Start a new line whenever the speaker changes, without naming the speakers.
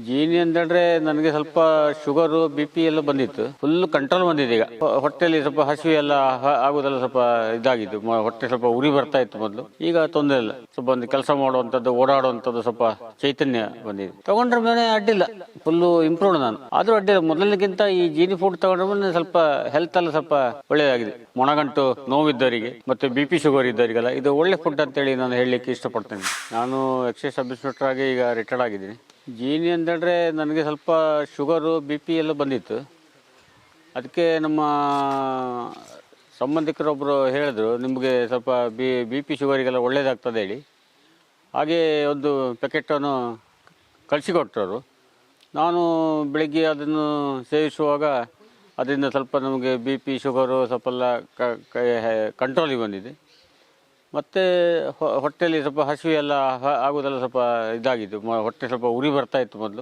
ಜೀನಿ ಅಂತಂದ್ರೆ ನನಗೆ ಸ್ವಲ್ಪ ಶುಗರು BP ಎಲ್ಲ ಬಂದಿತ್ತು. ಫುಲ್ ಕಂಟ್ರೋಲ್ ಬಂದಿದೆ ಈಗ. ಹೊಟ್ಟೆಲಿ ಸ್ವಲ್ಪ ಹಸಿವು ಎಲ್ಲ ಆಗುದೆಲ್ಲ ಸ್ವಲ್ಪ ಇದಾಗಿದ್ದು. ಹೊಟ್ಟೆ ಸ್ವಲ್ಪ ಉರಿ ಬರ್ತಾ ಇತ್ತು ಮೊದಲು. ಈಗ ತೊಂದರೆ ಇಲ್ಲ. ಸ್ವಲ್ಪ ಒಂದು ಕೆಲಸ ಮಾಡುವಂಥದ್ದು, ಓಡಾಡುವಂಥದ್ದು ಸ್ವಲ್ಪ ಚೈತನ್ಯ ಬಂದಿದೆ. ತಗೊಂಡ್ರ ಮೇಲೆ ಅಡ್ಡಿಲ್ಲ, ಫುಲ್ಲು ಇಂಪ್ರೂವ್ಡ್ ನಾನು. ಆದ್ರೂ ಅಡ್ಡಿಲ್ಲ, ಮೊದಲಿಗಿಂತ ಈ ಜೀನಿ ಫುಡ್ ತಗೊಂಡ್ರ ಮೇಲೆ ಸ್ವಲ್ಪ ಹೆಲ್ತ್ ಎಲ್ಲ ಸ್ವಲ್ಪ ಒಳ್ಳೆಯದಾಗಿದೆ. ಮೊಣಗಂಟು ನೋವಿದ್ದವರಿಗೆ ಮತ್ತೆ BP ಶುಗರ್ ಇದ್ದವರಿಗೆಲ್ಲ ಇದು ಒಳ್ಳೆ ಫುಡ್ ಅಂತೇಳಿ ನಾನು ಹೇಳಲಿಕ್ಕೆ ಇಷ್ಟಪಡ್ತೇನೆ. ನಾನು ಎಕ್ಸೈಸ್ ಸಬ್ ಇನ್ಸ್ಪೆಕ್ಟರ್ ಆಗಿ ಈಗ ರಿಟೈರ್ಡ್ ಆಗಿದ್ದೀನಿ. ಜೀನಿ ಅಂತಂದರೆ ನನಗೆ ಸ್ವಲ್ಪ ಶುಗರು BP ಎಲ್ಲ ಬಂದಿತ್ತು. ಅದಕ್ಕೆ ನಮ್ಮ ಸಂಬಂಧಿಕರೊಬ್ಬರು ಹೇಳಿದ್ರು, ನಿಮಗೆ ಸ್ವಲ್ಪ BP ಶುಗರಿಗೆಲ್ಲ ಒಳ್ಳೆಯದಾಗ್ತದೆ ಹೇಳಿ. ಹಾಗೆ ಒಂದು ಪ್ಯಾಕೆಟನ್ನು ಕಳಿಸಿಕೊಟ್ಟರು. ನಾನು ಬೆಳಿಗ್ಗೆ ಅದನ್ನು ಸೇವಿಸುವಾಗ ಅದರಿಂದ ಸ್ವಲ್ಪ ನಮಗೆ BP ಶುಗರು ಸ್ವಲ್ಪ ಎಲ್ಲ ಕಂಟ್ರೋಲಿಗೆ ಬಂದಿದೆ. ಮತ್ತು ಹೊಟ್ಟೆಯಲ್ಲಿ ಸ್ವಲ್ಪ ಹಸಿವು ಎಲ್ಲ ಆಗುದೆಲ್ಲ ಸ್ವಲ್ಪ ಇದಾಗಿದ್ದು. ಹೊಟ್ಟೆ ಸ್ವಲ್ಪ ಉರಿ ಬರ್ತಾ ಇತ್ತು ಮೊದಲು.